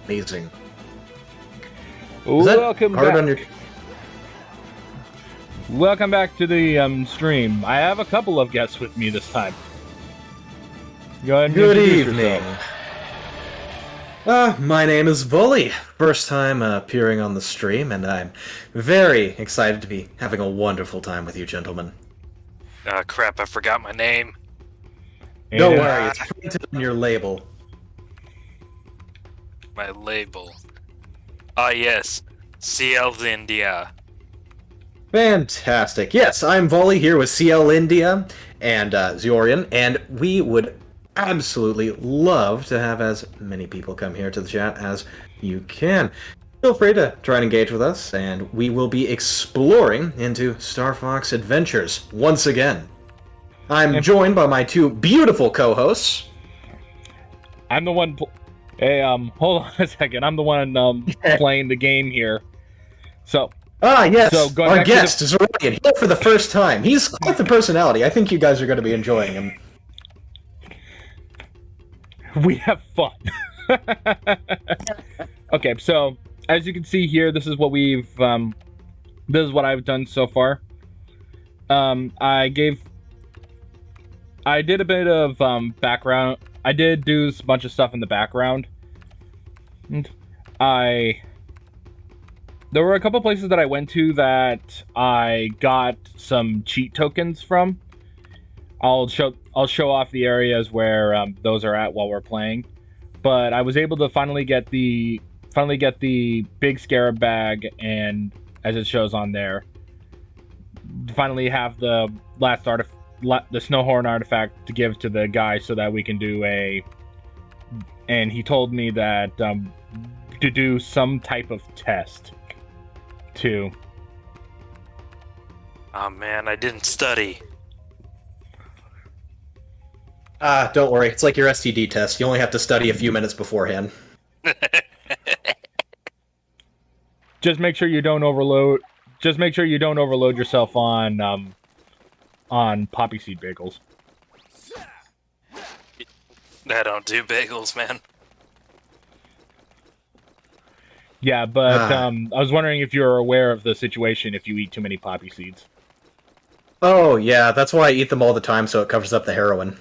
Amazing. Welcome hard back. on your... Welcome back to the stream. I have a couple of guests with me this time. Go ahead and Good introduce evening. yourself. My name is Vuly. First time appearing on the stream, and I'm very excited to be having a wonderful time with you, gentlemen. Crap, I forgot my name. Don't Aiden. worry, it's printed on your label. My label. Ah, yes. CL India. Fantastic. Yes, I'm Volley here with CL India and Zorian, and we would absolutely love to have as many people come here to the chat as you can. Feel free to try and engage with us, and we will be exploring into Star Fox Adventures once again. I'm joined by my two beautiful co-hosts. I'm the one. Hey, hold on a second. I'm the one playing the game here. So. Yes, So our guest is Zorian here for the first time. He's quite the personality. I think you guys are going to be enjoying him. We have fun. Okay, so as you can see here, this is what we've this is what I've done so far. I did a bit of background. I did do a bunch of stuff in the background. There were a couple places that I went to that I got some cheat tokens from. I'll show off the areas where those are at while we're playing. But I was able to finally get the big scarab bag, and as it shows on there, finally have the last the snowhorn artifact to give to the guy so that we can do and he told me that to do some type of test too. Oh man, I didn't study. Don't worry. It's like your STD test. You only have to study a few minutes beforehand. Just make sure you don't overload. Just make sure you don't overload yourself on poppy seed bagels. I don't do bagels, man. Yeah, but I was wondering if you're aware of the situation if you eat too many poppy seeds. Oh, yeah, that's why I eat them all the time, so it covers up the heroin.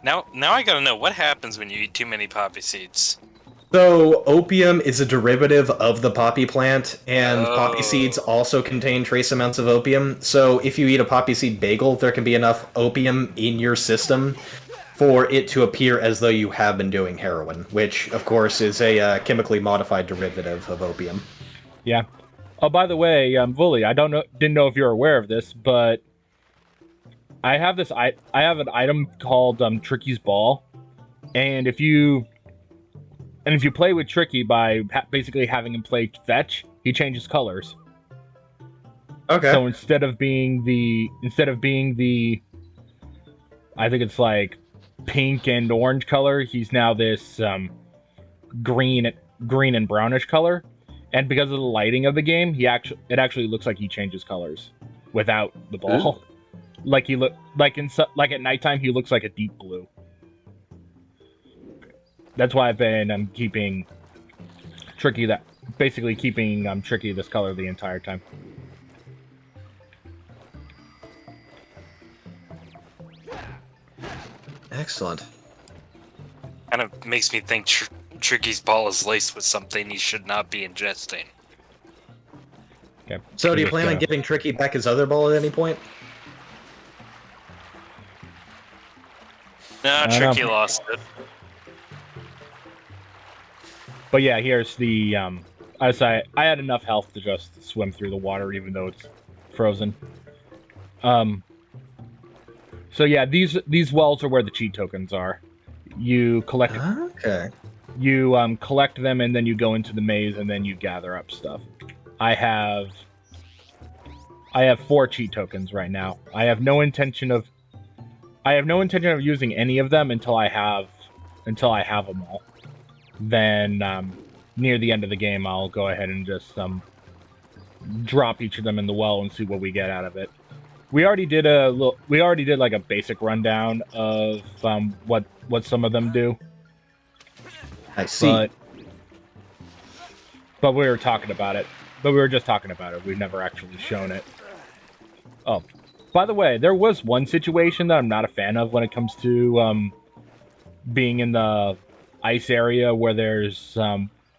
Now I gotta know, what happens when you eat too many poppy seeds? So, opium is a derivative of the poppy plant, and poppy seeds also contain trace amounts of opium. So, if you eat a poppy seed bagel, there can be enough opium in your system for it to appear as though you have been doing heroin, which, of course, is a chemically modified derivative of opium. Yeah. Oh, by the way, Vuly, didn't know if you're aware of this, but I have an item called Tricky's Ball, and if you play with Tricky by basically having him play fetch, he changes colors. Okay. So instead of being the I think it's like pink and orange color, he's now this green and brownish color. And because of the lighting of the game, it actually looks like he changes colors without the ball. Ooh. Like at nighttime he looks like a deep blue. That's why I've been keeping Tricky Tricky this color the entire time. Excellent. Kind of makes me think Tricky's ball is laced with something he should not be ingesting. Okay. So do you plan on giving Tricky back his other ball at any point? No, Tricky lost it. But yeah, here's the I had enough health to just swim through the water even though it's frozen. So yeah, these wells are where the cheat tokens are. You collect You collect them and then you go into the maze and then you gather up stuff. I have 4 cheat tokens right now. I have no intention of using any of them until I have them all. Then near the end of the game, I'll go ahead and just drop each of them in the well and see what we get out of it. we already did like a basic rundown of what some of them do, I see. but we were talking about it. But we were just talking about it. We've never actually shown it. Oh, by the way, there was one situation that I'm not a fan of when it comes to being in the ice area where there's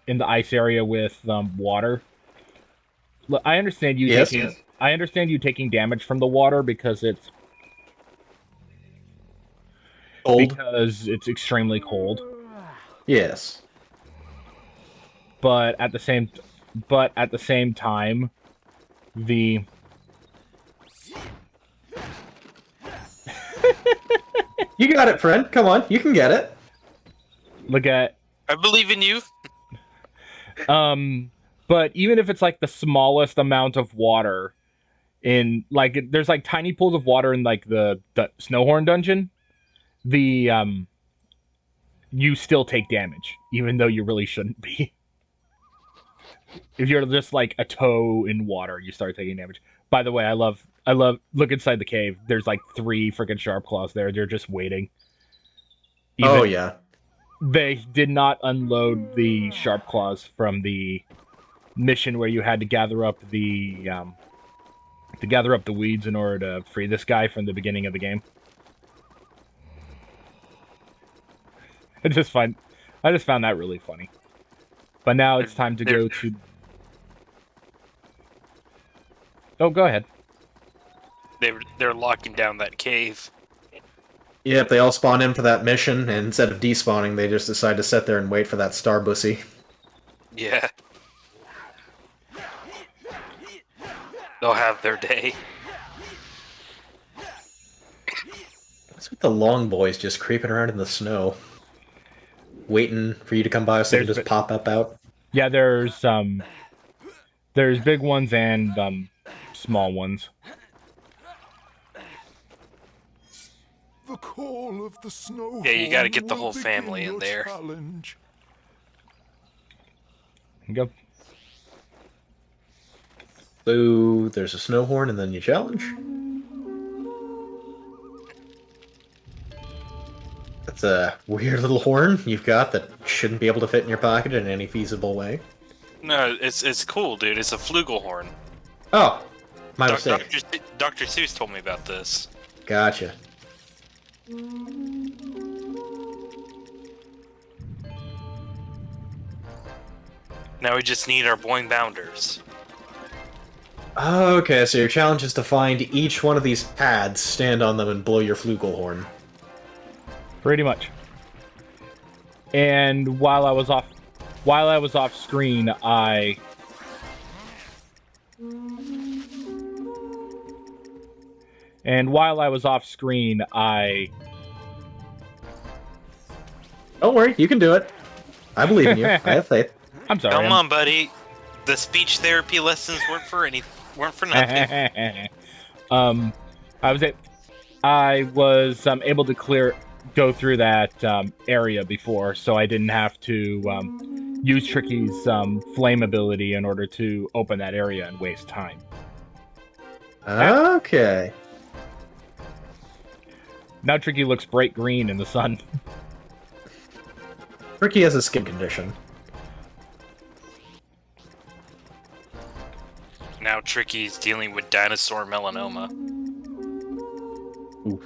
in the ice area with water. Look, I understand you Yes. taking I understand you taking damage from the water because Old. it's extremely cold. Yes. But at the same time, the You got it, friend. Come on, you can get it. look at I believe in you. but even if it's like the smallest amount of water in like there's like tiny pools of water in like the Snowhorn dungeon, the you still take damage even though you really shouldn't be. If you're just like a toe in water, you start taking damage. By the way, I love look inside the cave. There's like 3 freaking sharp claws there. They're just waiting. Oh yeah. They did not unload the sharp claws from the mission where you had to gather up the weeds in order to free this guy from the beginning of the game. I just found that really funny. But now it's time to go to. Oh, go ahead. They're locking down that cave. Yep, they all spawn in for that mission, and instead of despawning, they just decide to sit there and wait for that star bussy. Yeah. They'll have their day. What's with the long boys just creeping around in the snow? Waiting for you to come by so they can just pop up out? Yeah, there's big ones and small ones. The call of the snow. Yeah, you gotta get the whole family in there. Challenge. Go. So there's a snow horn and then you challenge? That's a weird little horn you've got that shouldn't be able to fit in your pocket in any feasible way. No, it's cool, dude. It's a flugelhorn. Oh, my mistake. Dr. Seuss told me about this. Gotcha. Now we just need our boing bounders. Okay, so your challenge is to find each one of these pads, stand on them, and blow your flugelhorn. Pretty much. And while I was off screen, Don't worry, you can do it. I believe in you. I have faith. I'm sorry. Come on, buddy. The speech therapy lessons weren't for nothing. I was able to go through that area before, so I didn't have to use Tricky's flame ability in order to open that area and waste time. Okay. Now Tricky looks bright green in the sun. Ricky has a skin condition. Now Tricky's dealing with dinosaur melanoma. Oof.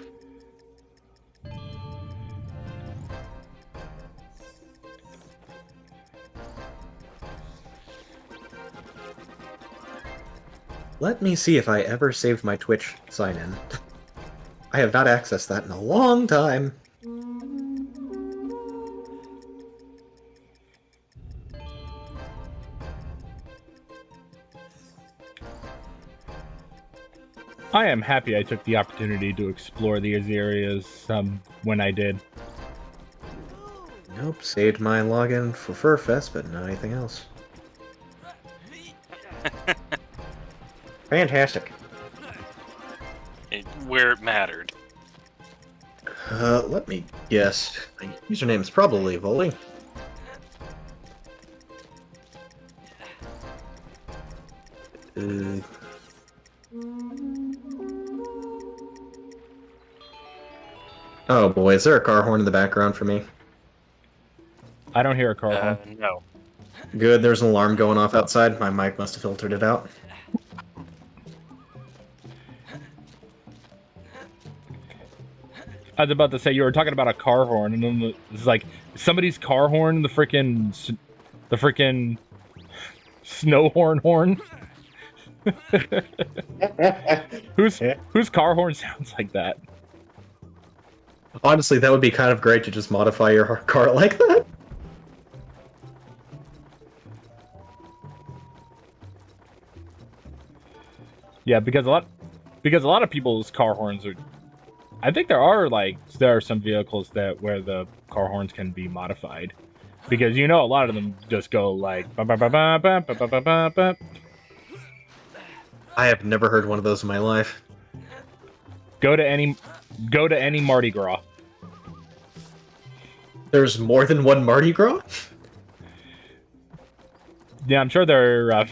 Let me see if I ever saved my Twitch sign-in. I have not accessed that in a long time. I am happy I took the opportunity to explore these areas when I did. Nope, saved my login for Furfest, but not anything else. Fantastic. Where it mattered. Let me guess. My username is probably Vuly. Oh boy, is there a car horn in the background for me? I don't hear a car horn. No. Good, there's an alarm going off outside. My mic must have filtered it out. I was about to say you were talking about a car horn, and then it's like somebody's car horn, the freaking snow horn. Whose car horn sounds like that? Honestly, that would be kind of great to just modify your car like that. Yeah, because a lot of people's car horns are. I think there are some vehicles where the car horns can be modified, because a lot of them just go like ba ba ba ba ba ba ba ba ba. I have never heard one of those in my life. Go to any Mardi Gras. There's more than one Mardi Gras? Yeah, I'm sure there are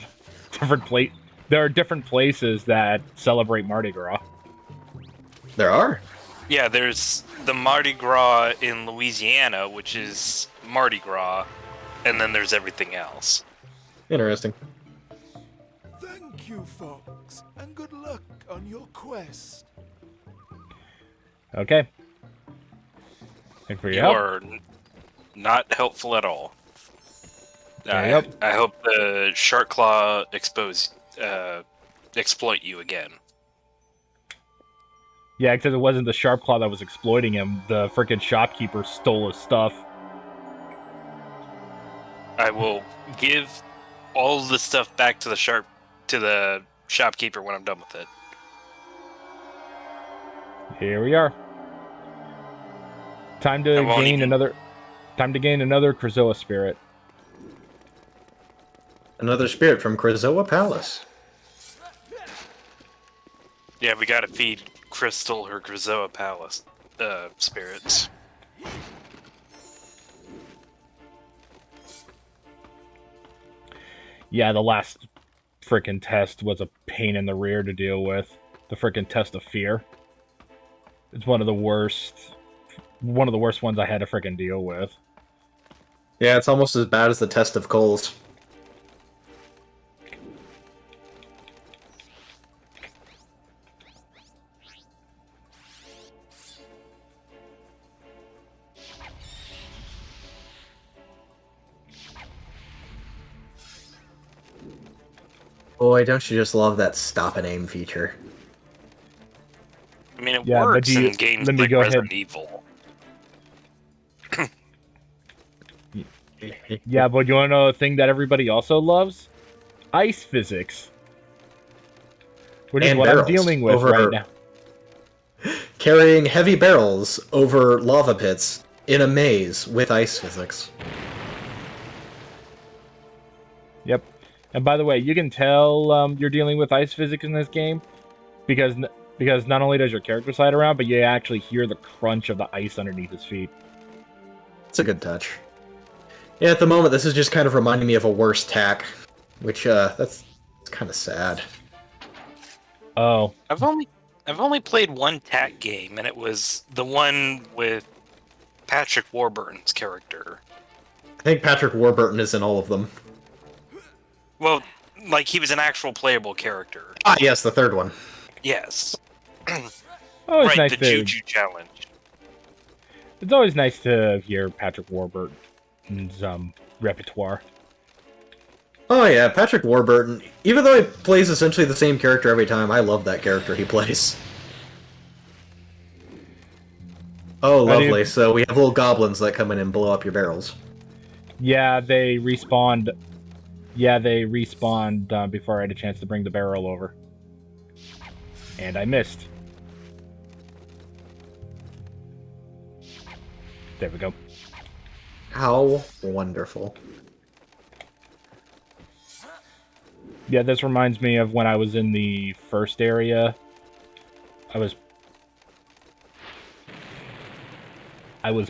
There are different places that celebrate Mardi Gras. There are. Yeah, there's the Mardi Gras in Louisiana, which is Mardi Gras, and then there's everything else. Interesting. Thank you, Fox, and good luck on your quest. Okay. Thanks for your You help. are not helpful at all. Yep. I hope the Shark Claw exploit you again. Yeah, because it wasn't the Sharp Claw that was exploiting him. The frickin' shopkeeper stole his stuff. I will give all the stuff back to the shopkeeper when I'm done with it. Here we are. Time to gain another Krazoa spirit. Another spirit from Krazoa Palace. Yeah, we gotta feed Crystal her Krazoa Palace spirits. Yeah, the last frickin' test was a pain in the rear to deal with. The frickin' test of fear. It's one of the worst ones I had to frickin' deal with. Yeah, it's almost as bad as the test of coals. Boy, don't you just love that stop and aim feature? I mean, it Yeah, but works in games let me like go Resident ahead. Evil. Yeah, but you wanna know a thing that everybody also loves? Ice physics. Which is And what I'm barrels dealing with over- right now. Carrying heavy barrels over lava pits in a maze with ice physics. Yep. And by the way, you can tell you're dealing with ice physics in this game because not only does your character slide around, but you actually hear the crunch of the ice underneath his feet. It's a good touch. Yeah, at the moment, this is just kind of reminding me of a worse tack, which it's kind of sad. Oh, I've only played one TAC game, and it was the one with Patrick Warburton's character. I think Patrick Warburton is in all of them. Well, like he was an actual playable character. Ah, yes, the third one. Yes. always Right, nice the to. Juju challenge. It's always nice to hear Patrick Warburton's repertoire. Oh yeah, Patrick Warburton. Even though he plays essentially the same character every time, I love that character he plays. Oh, lovely. So we have little goblins that come in and blow up your barrels. Yeah, they respawned. Before I had a chance to bring the barrel over. And I missed. There we go. How wonderful. Yeah, this reminds me of when I was in the first area. I was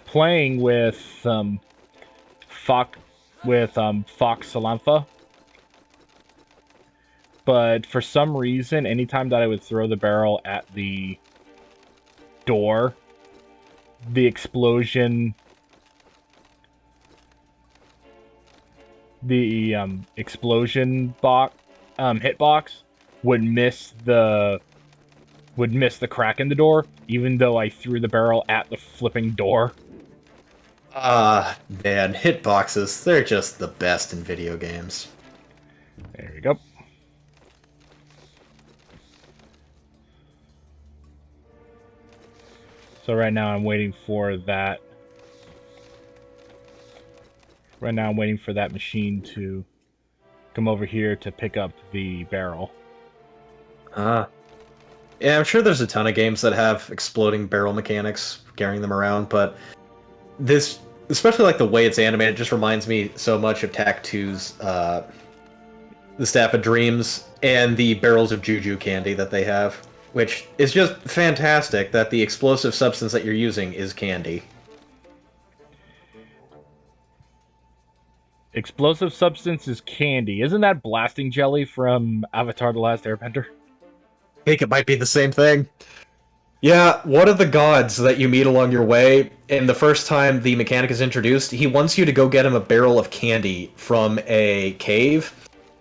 playing with Fox Salantha. But for some reason, anytime that I would throw the barrel at the door, the explosion, explosion box, hitbox would miss the crack in the door, even though I threw the barrel at the flipping door. Man, hitboxes, they're just the best in video games. There we go. So right now I'm waiting for that. Right now I'm waiting for that machine to come over here to pick up the barrel. Yeah, I'm sure there's a ton of games that have exploding barrel mechanics carrying them around, but this, especially like the way it's animated, just reminds me so much of Tak-2's The Staff of Dreams and the barrels of Juju candy that they have, which is just fantastic that the explosive substance that you're using is candy. Explosive substance is candy. Isn't that blasting jelly from Avatar: The Last Airbender? I think it might be the same thing. Yeah, one of the gods that you meet along your way, and the first time the mechanic is introduced, he wants you to go get him a barrel of candy from a cave,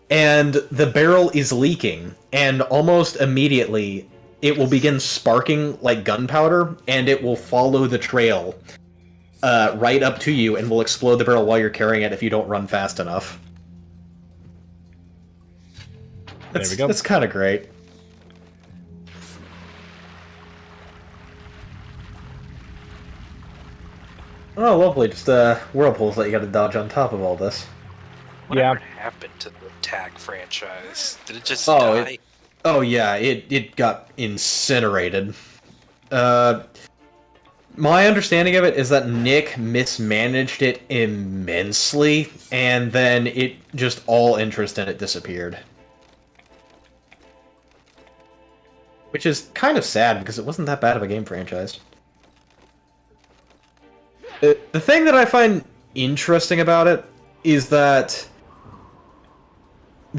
and the barrel is leaking, and almost immediately it will begin sparking like gunpowder, and it will follow the trail right up to you and will explode the barrel while you're carrying it if you don't run fast enough. There we go. That's kind of great. Oh, lovely. Just whirlpools that you gotta dodge on top of all this. Whatever happened to the TAC franchise? Did it just Oh, die? Oh yeah, it got incinerated. My understanding of it is that Nick mismanaged it immensely, and then it just all interest in it disappeared. Which is kind of sad, because it wasn't that bad of a game franchise. The thing that I find interesting about it is that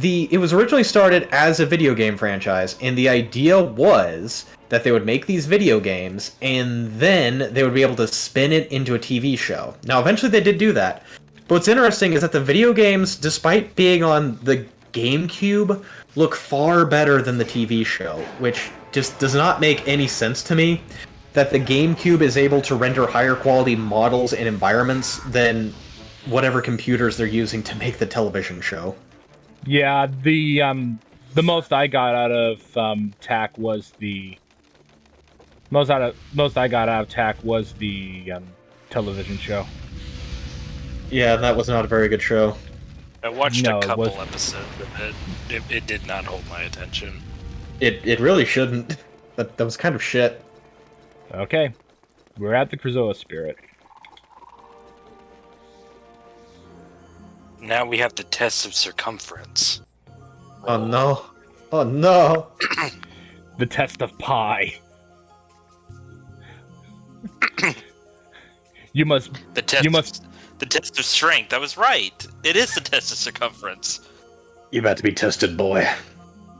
it was originally started as a video game franchise, and the idea was that they would make these video games, and then they would be able to spin it into a TV show. Now, eventually they did do that. But what's interesting is that the video games, despite being on the GameCube, look far better than the TV show, which just does not make any sense to me, that the GameCube is able to render higher quality models and environments than whatever computers they're using to make the television show. Yeah, the most I got out of TAC was the most I got out of TAC was the television show. Yeah, that was not a very good show. I watched a couple episodes of it. It did not hold my attention. It really shouldn't. That was kind of shit. Okay, we're at the Krazoa Spirit. Now we have the test of circumference. Oh no. Oh no. The test of pi. You must. The test of strength. I was right. It is the test of circumference. You're about to be tested, boy.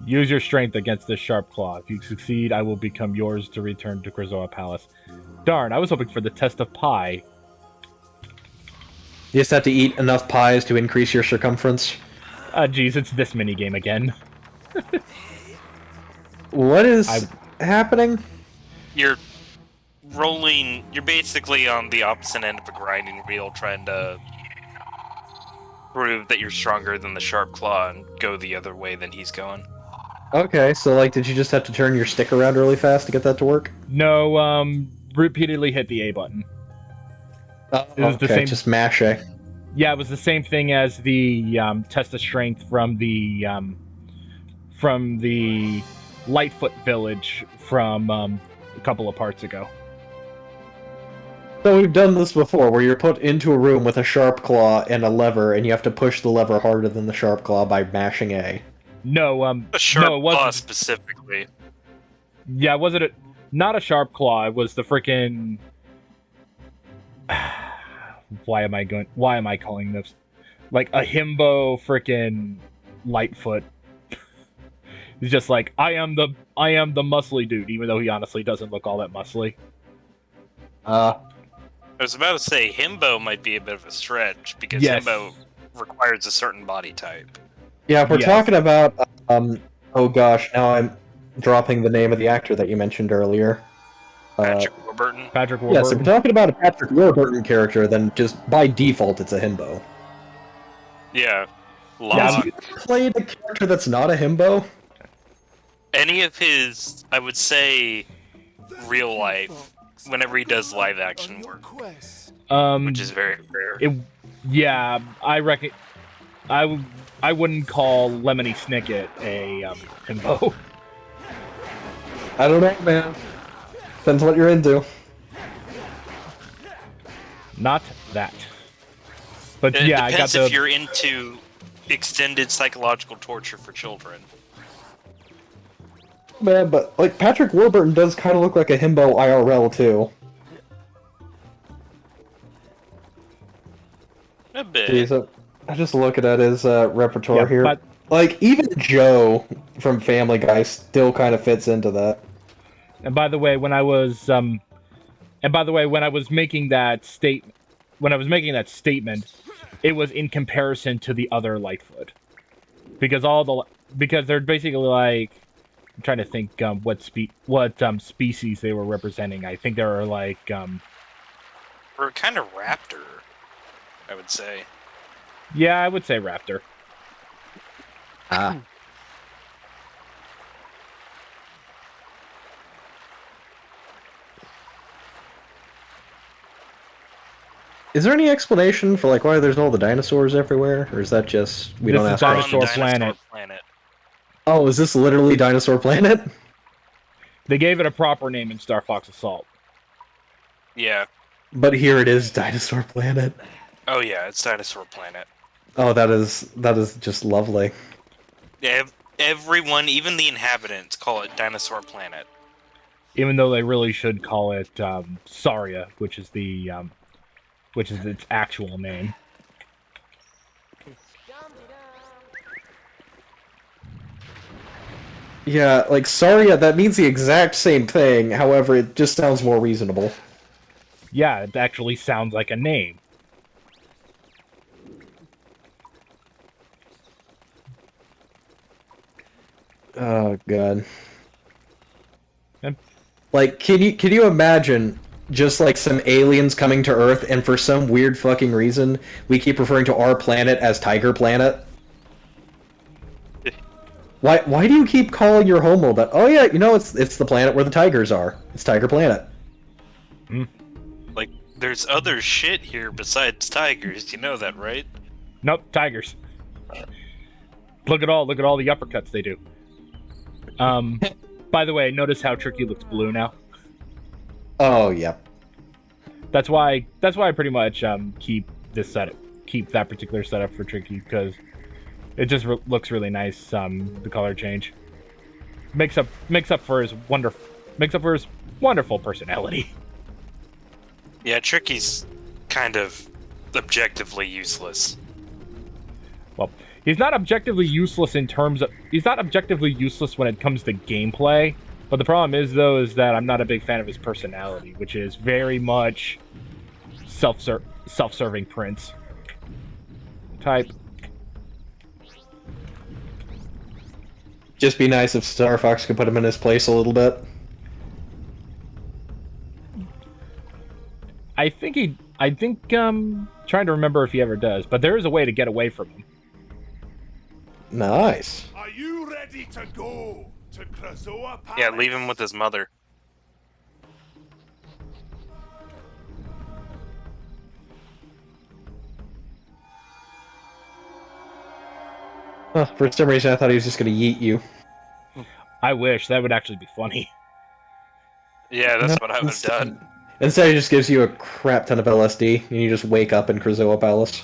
Use your strength against this sharp claw. If you succeed, I will become yours to return to Krazoa Palace. Darn, I was hoping for the test of pi. You just have to eat enough pies to increase your circumference. Geez, it's this minigame again. What is happening? You're rolling. You're basically on the opposite end of a grinding wheel, trying to prove that you're stronger than the sharp claw and go the other way than he's going. Okay, so like, did you just have to turn your stick around really fast to get that to work? No, repeatedly hit the A button. It was the same. Just mash A. Yeah, it was the same thing as the test of strength from the Lightfoot village from a couple of parts ago. So we've done this before, where you're put into a room with a sharp claw and a lever, and you have to push the lever harder than the sharp claw by mashing A. No, a sharp no, it wasn't claw specifically. Yeah, wasn't it? Not a sharp claw. It was the freaking. Why am I calling this like a himbo freaking Lightfoot? He's just like, I am the muscly dude, even though he honestly doesn't look all that muscly. I was about to say himbo might be a bit of a stretch because Yes. himbo requires a certain body type. Yeah, if we're Yes. talking about, oh gosh, now I'm dropping the name of the actor that you mentioned earlier. Patrick Warburton. Patrick Yes, if Warburton. we're talking about a Patrick Warburton character, then just by default it's a himbo. Yeah. Yeah, Locke. Have you played a character that's not a himbo? Any of his, I would say, real life, whenever he does live action work, which is very rare. Yeah, I reckon. I wouldn't call Lemony Snicket a himbo. I don't know, man. Depends what you're into. Not that. But It yeah, I got depends the. if you're into extended psychological torture for children. Man, but like Patrick Warburton does kind of look like a himbo IRL too. A bit. Jeez, I'm just looking at his repertoire Yeah, here. but- Like even Joe from Family Guy still kind of fits into that. And by the way, when I was making that statement, it was in comparison to the other Lightfoot, because they're basically like, I'm trying to think what species they were representing. I think they were like Or kind of raptor, I would say. yeah, I would say raptor. Ah. Is there any explanation for like why there's all the dinosaurs everywhere, or is that just we This don't is ask? We're on Dinosaur questions? Planet. Oh, is this literally Dinosaur Planet? They gave it a proper name in Star Fox Assault. Yeah. But here it is, Dinosaur Planet. Oh yeah, it's Dinosaur Planet. Oh, that is just lovely. Yeah, everyone, even the inhabitants, call it Dinosaur Planet. Even though they really should call it Saria, which is its actual name. Yeah, like Saria, that means the exact same thing. However, it just sounds more reasonable. Yeah, it actually sounds like a name. Oh god. And- Like, can you imagine just like some aliens coming to Earth, and for some weird fucking reason, we keep referring to our planet as Tiger Planet? Why do you keep calling your homeworld that? Oh yeah, you know it's the planet where the tigers are. It's Tiger Planet. Like, there's other shit here besides tigers. You know that, right? Nope, tigers. Look at all the uppercuts they do. By the way, notice how Tricky looks blue now. Oh yeah. That's why I pretty much keep that particular setup for Tricky, because it just looks really nice. The color change makes up for his wonderful personality. Yeah, Tricky's kind of objectively useless. Well, he's not objectively useless when it comes to gameplay. But the problem is that I'm not a big fan of his personality, which is very much self-serving Prince type. Just be nice if Star Fox could put him in his place a little bit. I think trying to remember if he ever does, but there is a way to get away from him. Nice. Are you ready to go to Krazoa Palace? Yeah, leave him with his mother. Huh, for some reason, I thought he was just gonna yeet you. I wish that would actually be funny. Yeah, that's what I would have done. Instead, he just gives you a crap ton of LSD, and you just wake up in Krazoa Palace.